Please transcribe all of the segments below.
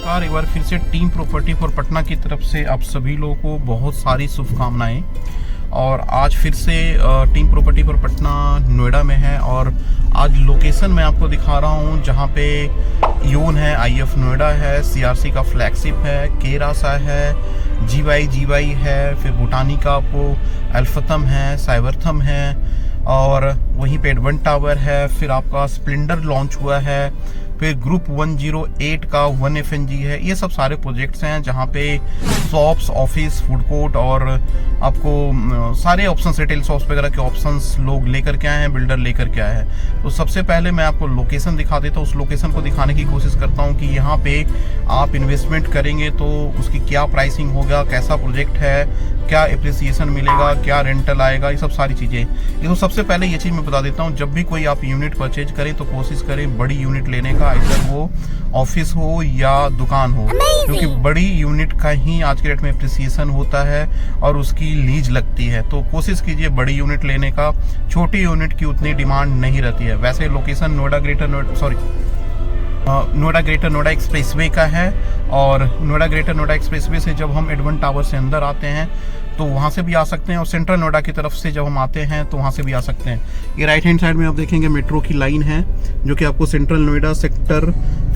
नमस्कार, एक बार फिर से टीम प्रॉपर्टी फॉर पटना की तरफ से आप सभी लोगों को बहुत सारी शुभकामनाएं। और आज फिर से team property for Patna Noida में है और आज लोकेशन मैं आपको दिखा रहा हूं जहां पे योन है, आईएफ नोएडा है, सीआरसी का फ्लैगशिप है, केरासा है, जीवाई है, फिर बुटानिका आपको अल्फतम है, साइबरथम है और वहीं पे एडवन टावर है। फिर आपका स्प्लेंडर लॉन्च हुआ है, फिर ग्रुप 108 का 1FNG है। ये सब सारे प्रोजेक्ट्स हैं जहाँ पे शॉप्स, ऑफिस, फूड कोर्ट और आपको सारे ऑप्शंस, रिटेल शॉप्स वगैरह के ऑप्शंस लोग लेकर के आए हैं, बिल्डर लेकर के आए हैं। तो सबसे पहले मैं आपको लोकेशन दिखा देता हूँ। उस लोकेशन को दिखाने की कोशिश करता हूँ कि यहाँ पे आप इन्वेस्टमेंट करेंगे तो उसकी क्या प्राइसिंग होगा, कैसा प्रोजेक्ट है, क्या एप्रिसिएशन मिलेगा, क्या रेंटल आएगा, ये सब सारी चीज़ें। ये तो सबसे पहले ये चीज़ मैं बता देता हूँ, जब भी कोई आप यूनिट परचेज करें तो कोशिश करें बड़ी यूनिट लेने का, इधर वो ऑफिस हो या दुकान हो, क्योंकि बड़ी यूनिट का ही आज के डेट में एप्रिसिएशन होता है और उसकी लीज लगती है। तो कोशिश कीजिए बड़ी यूनिट लेने का, छोटी यूनिट की उतनी डिमांड नहीं रहती है। वैसे location Noida greater Noida expressway का है और नोएडा एक्सप्रेसवे से जब हम एडवन टावर से अंदर आते हैं तो वहाँ से भी आ सकते हैं और सेंट्रल नोएडा की तरफ से जब हम आते हैं तो वहाँ से भी आ सकते हैं। ये राइट हैंड साइड में आप देखेंगे मेट्रो की लाइन है जो कि आपको सेंट्रल नोएडा सेक्टर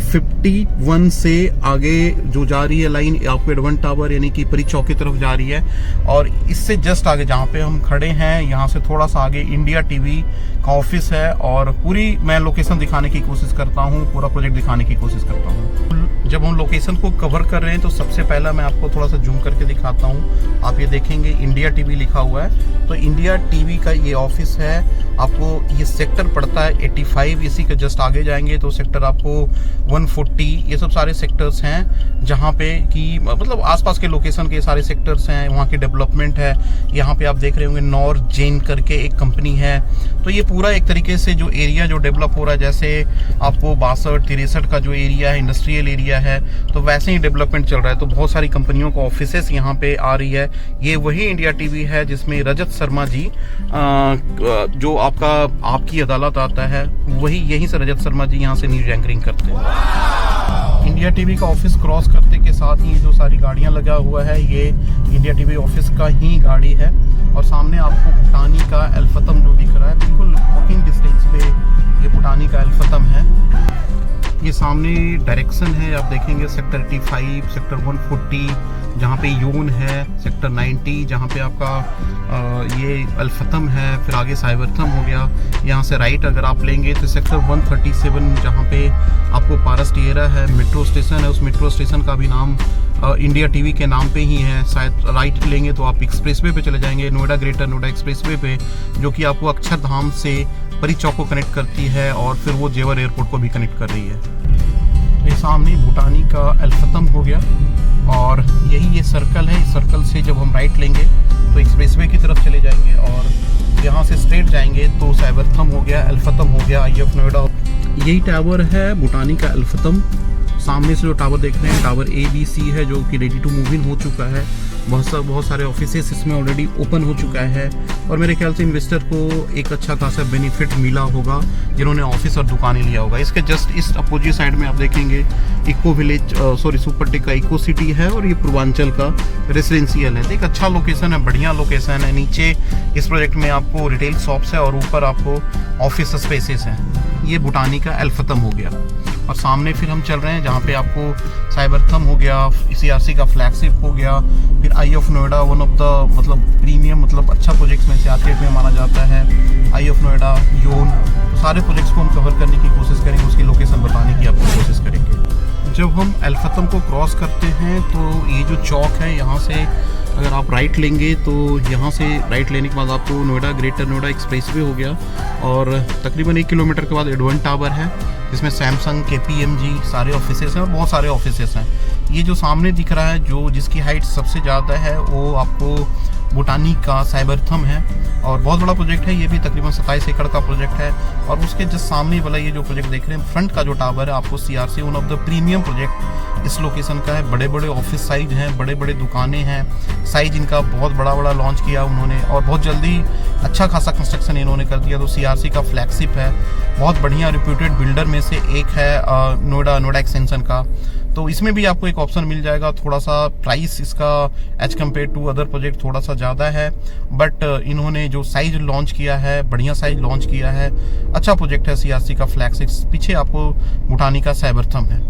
51 से आगे जो जा रही है लाइन, आपको एडवन टावर यानी कि परी चौक की तरफ जा रही है। और इससे जस्ट आगे जहाँ पे हम खड़े हैं, यहाँ से थोड़ा सा आगे इंडिया टीवी का ऑफिस है और पूरी मैं लोकेशन दिखाने की कोशिश करता हूँ, पूरा प्रोजेक्ट दिखाने की कोशिश करता हूँ। जब हम लोकेशन को कवर कर रहे हैं तो सबसे पहला मैं आपको थोड़ा सा जूम करके दिखाता हूँ। आप ये देखेंगे इंडिया टीवी लिखा हुआ है, तो इंडिया टीवी का ये ऑफिस है। आपको ये सेक्टर पड़ता है 85, इसी के जस्ट आगे जाएंगे तो सेक्टर आपको 140, ये सब सारे सेक्टर्स हैं जहाँ पे कि मतलब आसपास के लोकेशन के सारे सेक्टर्स हैं, वहाँ की डेवलपमेंट है। यहाँ पे आप देख रहे होंगे नॉर्थ जेन करके एक कंपनी है। तो ये पूरा एक तरीके से जो एरिया जो डेवलप हो रहा है, जैसे आपको 62-63 का जो एरिया है, इंडस्ट्रियल एरिया है, तो वैसे ही डेवलपमेंट चल रहा है। तो बहुत सारी कंपनियों का ऑफिसेस यहाँ पे आ रही है। ये वही इंडिया टीवी है जिसमें रजत शर्मा जी जो आपकी अदालत आता है, वही यहीं से रजत शर्मा जी यहाँ से न्यूज एंकरिंग करते हैं। इंडिया टीवी का ऑफिस क्रॉस करते के साथ ही जो सारी गाड़ियाँ लगा हुआ है, ये इंडिया टीवी ऑफिस का ही गाड़ी है। और सामने आपको बुटानी का अल्फतम जो दिख रहा है, बिल्कुल वॉकिंग डिस्टेंस पे ये बुटानी का अल्फतम है। ये सामने डायरेक्शन है, आप देखेंगे सेक्टर 85, सेक्टर 140 जहाँ पे योन है, सेक्टर 90 जहाँ पे आपका ये अल्फतम है, फिर आगे साइबरथम हो गया। यहाँ से राइट अगर आप लेंगे तो सेक्टर 137 जहाँ पे आपको पारस टिएरा है, मेट्रो स्टेशन है, उस मेट्रो स्टेशन का भी नाम इंडिया टीवी के नाम पे ही है। शायद राइट लेंगे तो आप एक्सप्रेसवे पे चले जाएंगे, नोएडा ग्रेटर नोएडा एक्सप्रेसवे पे, जो कि आपको अक्षरधाम से परी चौक को कनेक्ट करती है और फिर वो जेवर एयरपोर्ट को भी कनेक्ट कर रही है। ये सामने भूटानी का अल्फतम हो गया और यही ये सर्कल है। इस सर्कल से जब हम राइट लेंगे तो एक्सप्रेसवे की तरफ चले जाएंगे और यहाँ से स्ट्रेट जाएंगे तो साइबरथम हो गया, अल्फतम हो गया, आईएफ नोएडा। यही टावर है भूटानी का अल्फतम। सामने से जो टावर देख रहे हैं टावर ABC है जो कि रेडी टू मूव इन हो चुका है। बहुत सारे ऑफिसेस इसमें ऑलरेडी ओपन हो चुका है और मेरे ख्याल से इन्वेस्टर को एक अच्छा खासा बेनिफिट मिला होगा जिन्होंने ऑफिस और दुकानें लिया होगा। इसके जस्ट इस अपोजिट साइड में आप देखेंगे इको विलेज सुपरटेक का इको सिटी है और ये पूर्वांचल का रेसिडेंशियल है। एक अच्छा लोकेशन है, बढ़िया लोकेशन है। नीचे इस प्रोजेक्ट में आपको रिटेल शॉप्स है और ऊपर आपको ऑफिस स्पेसेस हैं। ये भूटानी का अल्फतम हो गया और सामने फिर हम चल रहे हैं जहाँ पे आपको साइबरथम हो गया, सीआरसी का फ्लैगशिप हो गया, फिर if Noida one of the मतलब प्रीमियम मतलब अच्छा प्रोजेक्ट्स में से आज के डेट में माना जाता है। आईएफ नोएडा, योन, तो सारे प्रोजेक्ट्स को हम कवर करने की कोशिश करेंगे, उसकी लोकेशन बताने की आपको कोशिश करेंगे। जब हम अल्फतम को क्रॉस करते हैं तो ये जो चौक है, यहाँ से अगर आप राइट लेंगे तो यहाँ से राइट लेने के बाद आपको नोएडा ग्रेटर नोएडा एक्सप्रेसवे हो गया और तकरीबन 1 किलोमीटर के बाद एडवन टावर है जिसमें सैमसंग, KPMG सारे ऑफिसेस हैं और बहुत सारे ऑफिसेस हैं। ये जो सामने दिख रहा है जो जिसकी हाइट सबसे ज़्यादा है वो आपको बुटानी का साइबरथम है और बहुत बड़ा प्रोजेक्ट है। ये भी तकरीबन 27 एकड़ का प्रोजेक्ट है और उसके जस्ट सामने वाला ये जो प्रोजेक्ट देख रहे हैं फ्रंट का जो टावर है, आपको CRC one of the premium project इस लोकेशन का है। बड़े बड़े ऑफिस साइज हैं, बड़े बड़े दुकानें हैं, साइज इनका बहुत बड़ा लॉन्च किया उन्होंने और बहुत जल्दी अच्छा खासा कंस्ट्रक्शन इन्होंने कर दिया। तो CRC का फ्लैगशिप है, बहुत बढ़िया रिप्यूटेड बिल्डर में से एक है नोएडा एक्सटेंशन का। तो इसमें भी आपको एक ऑप्शन मिल जाएगा। थोड़ा सा प्राइस इसका as compare to other project थोड़ा सा ज़्यादा है, बट इन्होंने जो साइज लॉन्च किया है, बढ़िया साइज लॉन्च किया है। अच्छा प्रोजेक्ट है CRC का फ्लैग 6। पीछे आपको भूटानी का साइबरथम है।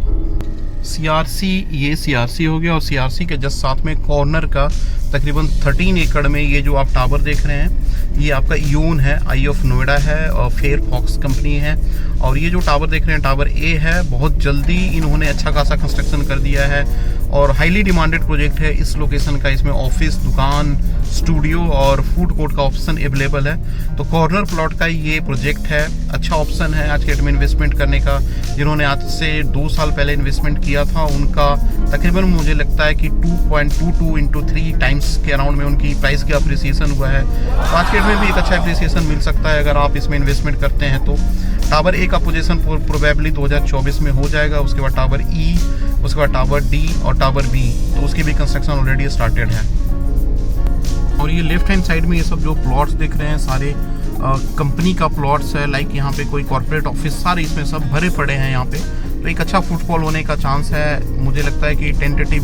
CRC, ये CRC हो गया, और CRC के जस्ट साथ में कॉर्नर का तकरीबन 13 एकड़ में ये जो आप टावर देख रहे हैं, ये आपका यून है, आई ऑफ नोएडा है और फेयर फॉक्स कंपनी है। और ये जो टावर देख रहे हैं टावर A है। बहुत जल्दी इन्होंने अच्छा खासा कंस्ट्रक्शन कर दिया है और हाईली डिमांडेड प्रोजेक्ट है इस लोकेशन का। इसमें ऑफिस, दुकान, स्टूडियो और फूड कोर्ट का ऑप्शन अवेलेबल है। तो कॉर्नर प्लॉट का ये प्रोजेक्ट है, अच्छा ऑप्शन है आज के डेट में इन्वेस्टमेंट करने का। जिन्होंने आज से 2 साल पहले इन्वेस्टमेंट किया था, उनका तकरीबन मुझे लगता है कि 2.22 into 3 टाइम्स के अराउंड में उनकी प्राइस की अप्रिसिएशन हुआ है। तो आज के डेट में भी एक अच्छा अप्रिसिएशन मिल सकता है अगर आप इसमें इन्वेस्टमेंट करते हैं तो। टावर A का पोजीशन प्रोबेबली 2024 में हो जाएगा। उसके बाद टावर E, उसके बाद टावर D और टावर B, तो उसकी भी कंस्ट्रक्शन ऑलरेडी स्टार्टेड है। और ये लेफ्ट हैंड साइड में ये सब जो प्लॉट्स दिख रहे हैं सारे कंपनी का प्लॉट्स है। लाइक यहाँ पे कोई कॉर्पोरेट ऑफिस सारे इसमें सब भरे पड़े हैं यहाँ पे। तो एक अच्छा फुटफॉल होने का चांस है। मुझे लगता है कि टेंटेटिव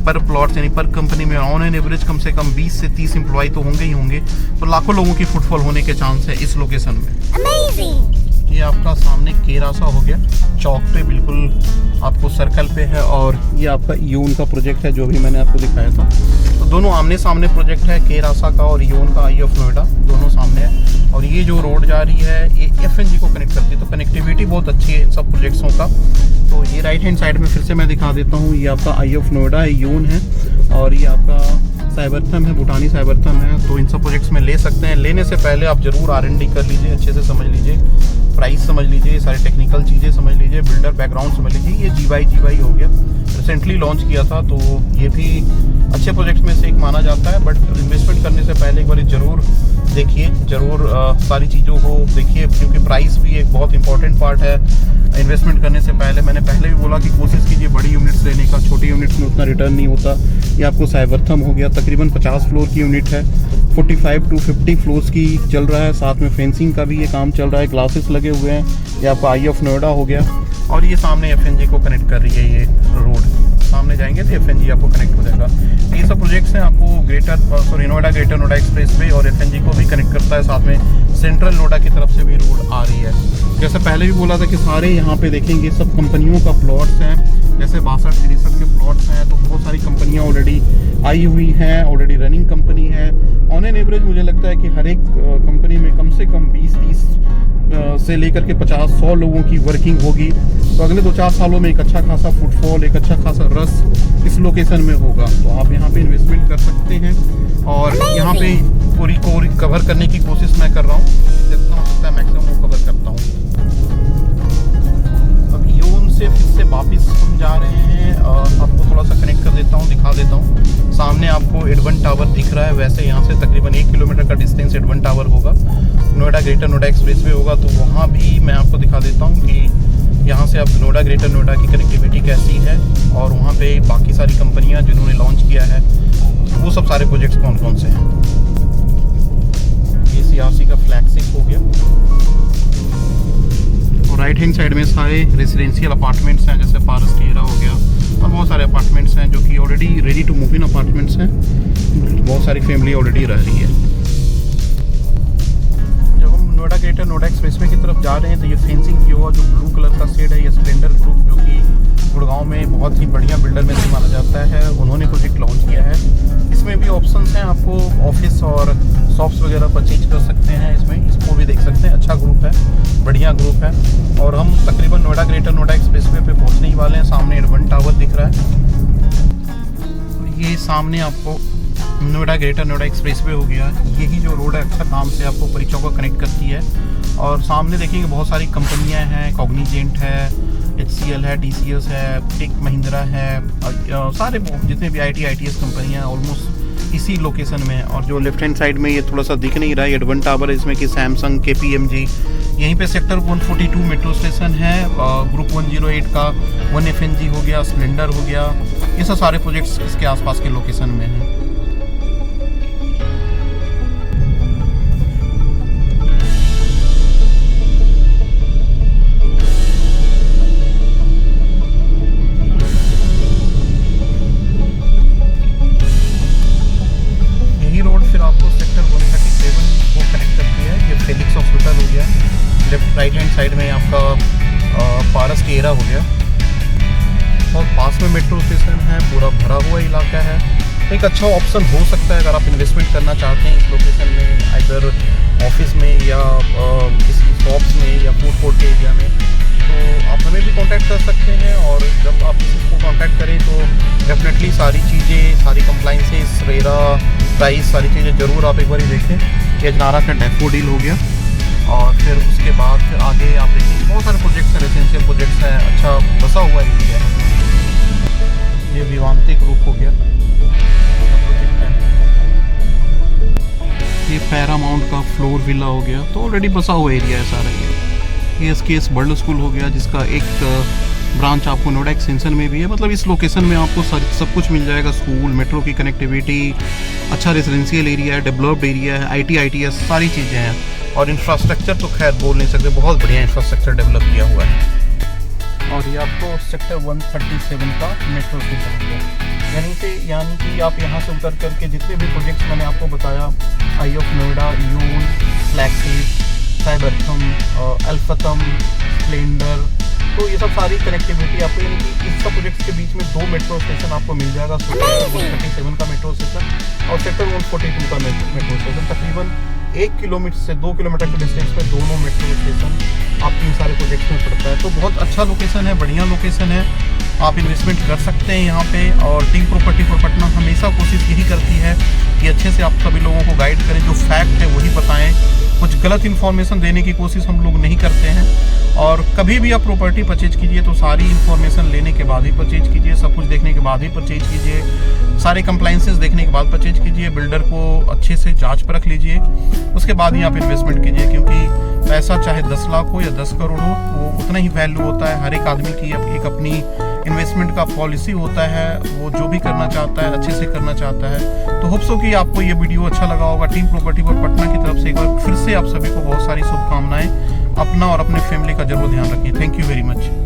पर प्लॉट्स यानी पर कंपनी में ऑन एन एवरेज कम से कम 20 से 30 एम्प्लॉय तो होंगे ही होंगे। तो लाखों लोगों की फुटफॉल होने के चांस है इस लोकेशन में। Amazing! ये आपका सामने केरासा हो गया, चौक पे बिल्कुल आपको सर्कल पे है। और ये आपका यून का प्रोजेक्ट है जो भी मैंने आपको दिखाया था। तो दोनों आमने सामने प्रोजेक्ट है, केरासा का और यून का, आई ऑफ नोएडा, दोनों सामने है। और ये जो रोड जा रही है ये FNG को कनेक्ट करती है। तो कनेक्टिविटी बहुत अच्छी है इन सब प्रोजेक्ट्सों का। तो ये राइट हैंड साइड में फिर से मैं दिखा देता हूँ, ये आपका आई ऑफ नोएडा है, यून है, और ये आपका साइबरथम है, भूटानी साइबरथम है। तो इन सब प्रोजेक्ट्स में ले सकते हैं। लेने से पहले आप जरूर R&D कर लीजिए, अच्छे से समझ लीजिए, प्राइस समझ लीजिए, सारी टेक्निकल चीज़ें समझ लीजिए, बिल्डर बैकग्राउंड समझ लीजिए। ये GY हो गया, रिसेंटली लॉन्च किया था। तो ये भी अच्छे प्रोजेक्ट्स में से एक माना जाता है। बट इन्वेस्टमेंट करने से पहले एक बार ज़रूर देखिए, ज़रूर सारी चीज़ों को देखिए, क्योंकि प्राइस भी एक बहुत इंपॉर्टेंट पार्ट है इन्वेस्टमेंट करने से पहले। मैंने पहले भी बोला कि कोशिश कीजिए बड़ी यूनिट्स लेने का, छोटी यूनिट्स में उतना रिटर्न नहीं होता। ये आपको साइबरथम हो गया, तकरीबन 50 फ्लोर की यूनिट है, 45 to 50 फ्लोर्स की चल रहा है। साथ में फेंसिंग का भी ये काम चल रहा है, ग्लासेस लगे हुए हैं। ये आपका आई ऑफ नोएडा हो गया। और ये सामने FNG को कनेक्ट कर रही है, ये रोड सामने जाएंगे तो FNG आपको कनेक्ट हो जाएगा। तो ये सब प्रोजेक्ट्स हैं आपको नोएडा ग्रेटर नोएडा एक्सप्रेसवे और FNG को भी कनेक्ट करता है। साथ में सेंट्रल नोएडा की तरफ से भी रोड आ रही है। जैसे पहले भी बोला था कि सारे यहाँ पे देखेंगे सब कंपनियों का प्लॉट्स हैं, जैसे 62-63 के प्लॉट्स हैं। तो बहुत सारी कंपनियाँ ऑलरेडी आई हुई हैं, ऑलरेडी रनिंग कंपनी है। ऑन एन एवरेज मुझे लगता है कि हर एक कंपनी में कम से कम 20-30 से लेकर के 50-100 लोगों की वर्किंग होगी। तो अगले 2-4 सालों में एक अच्छा खासा फुटफॉल, एक अच्छा खासा रस इस लोकेशन में होगा। तो आप यहाँ पे इन्वेस्टमेंट कर सकते हैं। और यहाँ पे पूरी को कवर करने की कोशिश मैं कर रहा हूँ, जितना हो सकता है मैक्सिमम वो कवर करता हूँ। अब यून से फिर से वापस हम जा रहे हैं, आपको थोड़ा सा कनेक्ट कर देता हूँ, दिखा देता हूँ। सामने आपको एडवन टावर दिख रहा है। वैसे यहाँ से तकरीबन 1 किलोमीटर का डिस्टेंस एडवन टावर होगा, नोएडा ग्रेटर नोएडा एक्सप्रेसवे होगा। तो वहाँ भी मैं आपको दिखा देता हूँ कि यहाँ से आप नोएडा ग्रेटर नोएडा की कनेक्टिविटी कैसी है, और वहाँ पे बाकी सारी कंपनियाँ जिन्होंने लॉन्च किया है वो सब सारे प्रोजेक्ट्स कौन कौन से हैं। ये CRC का फ्लैगशिप हो गया। और राइट हैंड साइड में सारे रेजिडेंशियल अपार्टमेंट्स हैं, जैसे पारस टिएरा हो गया, और बहुत सारे अपार्टमेंट्स हैं जो कि already ready to move in apartments हैं। बहुत सारी फैमिली ऑलरेडी रह रही है। जब हम नोएडा ग्रेटर नोएडा एक्सप्रेसवे की तरफ जा रहे हैं तो ये फेंसिंग किया हुआ जो ब्लू कलर का शेड है, ये स्प्लेंडर ग्रुप, जो कि गुड़गांव में बहुत ही बढ़िया बिल्डर में से माना जाता है, उन्होंने प्रोजेक्ट लॉन्च किया है। इसमें भी ऑप्शंस हैं, आपको ऑफिस और शॉप्स वगैरह परचेज कर सकते हैं। इसको भी देख सकते हैं, अच्छा ग्रुप है, बढ़िया ग्रुप है। और हम तकरीबन नोएडा ग्रेटर नोएडा एक्सप्रेसवे पे पहुंचने ही वाले हैं। सामने एडवन टावर दिख रहा है। ये सामने आपको नोएडा ग्रेटर नोएडा एक्सप्रेसवे हो गया। यही जो रोड है अक्सर नाम से आपको परिचयों को कनेक्ट करती है। और सामने देखिए बहुत सारी कंपनियां हैं, कॉग्निजेंट है, HCL है, TCS है, टेक महिंद्रा है, सारे जितने भी ITS कंपनियां ऑलमोस्ट इसी लोकेशन में। और जो लेफ्ट हैंड साइड में ये थोड़ा सा दिख नहीं रहा है एडवन टावर है, इसमें कि सैमसंग, KPMG, यहीं पे सेक्टर 142 मेट्रो स्टेशन है। ग्रुप 108 का 1 FNG हो गया, स्प्लेंडर हो गया, ये सब सारे प्रोजेक्ट्स इसके आसपास के लोकेशन में हैं। राइट हैंड साइड में आपका पारस के एरा हो गया, और पास में मेट्रो स्टेशन है, पूरा भरा हुआ इलाका है। एक अच्छा ऑप्शन हो सकता है अगर आप इन्वेस्टमेंट करना चाहते हैं इस लोकेशन में, आइदर ऑफिस में या किसी शॉप्स में या फूड कोर्ट के एरिया में। तो आप हमें भी कांटेक्ट कर सकते हैं, और जब आप किसी को कांटेक्ट करें तो डेफिनेटली सारी चीज़ें, सारी कंप्लाइंसेस, रेरा, प्राइस, सारी चीज़ें ज़रूर आप एक बार देखें। ये अजनारा का डैफोडिल हो गया, और फिर उसके बाद फिर आगे आप देखेंगे बहुत सारे प्रोजेक्ट्स हैं, रेजिडेंशियल प्रोजेक्ट्स हैं, अच्छा बसा हुआ एरिया है। ये विवांतिक रूप हो गया प्रोजेक्ट है, ये पैरामाउंट का फ्लोर विला हो गया, तो ऑलरेडी बसा हुआ एरिया है सारा। ये एसकेएस वर्ल्ड स्कूल हो गया, जिसका एक ब्रांच आपको नोएडा एक्सटेंशन में भी है। मतलब इस लोकेशन में आपको सब कुछ मिल जाएगा, स्कूल, मेट्रो की कनेक्टिविटी, अच्छा रेजिडेंशियल एरिया है, डेवलप्ड एरिया है, आईटी, आईटीएस सारी चीज़ें हैं। और इंफ्रास्ट्रक्चर तो खैर बोल नहीं सकते, बहुत बढ़िया इंफ्रास्ट्रक्चर डेवलप किया हुआ है। और ये आपको सेक्टर 137 का मेट्रो स्टेशन है, यानी कि आप यहाँ से उतर करके जितने भी प्रोजेक्ट्स मैंने आपको बताया, आई ऑफ नोएडा, यून, फ्लैगशिप, साइबरथम, अल्फतम, स्प्लेंडर, तो ये सब सारी कनेक्टिविटी आपको, यानी कि इस सब प्रोजेक्ट्स के बीच में 2 मेट्रो स्टेशन आपको मिल जाएगा। सेक्टर 137 का मेट्रो स्टेशन और सेक्टर 142 का मेट्रो स्टेशन। तकरीबन 1 किलोमीटर से 2 किलोमीटर के डिस्टेंस पे दोनों मेट्रो स्टेशन आपके इन सारे प्रोजेक्ट्स में पड़ता है। तो बहुत अच्छा लोकेशन है, बढ़िया लोकेशन है, आप इन्वेस्टमेंट कर सकते हैं यहाँ पे। और टीम प्रॉपर्टी फॉर पटना हमेशा कोशिश यही करती है कि अच्छे से आप सभी लोगों को गाइड करें, जो फैक्ट है वही बताएं, कुछ गलत इन्फॉर्मेशन देने की कोशिश हम लोग नहीं करते हैं। और कभी भी आप प्रॉपर्टी परचेज कीजिए तो सारी इन्फॉर्मेशन लेने के बाद ही परचेज कीजिए, सब कुछ देखने के बाद ही परचेज कीजिए, सारे कंप्लाइंसेस देखने के बाद परचेज कीजिए, बिल्डर को अच्छे से जांच पर रख लीजिए, उसके बाद ही आप इन्वेस्टमेंट कीजिए। क्योंकि पैसा चाहे 10 लाख हो या 10 करोड़ हो, वो उतना ही वैल्यू होता है। हर एक आदमी की एक अपनी इन्वेस्टमेंट का पॉलिसी होता है, वो जो भी करना चाहता है अच्छे से करना चाहता है। तो होप सो कि आपको ये वीडियो अच्छा लगा होगा। टीम प्रॉपर्टी फॉर पटना की तरफ से एक बार फिर से आप सभी को बहुत सारी शुभकामनाएं। अपना और अपने फैमिली का जरूर ध्यान रखें। Thank you very much.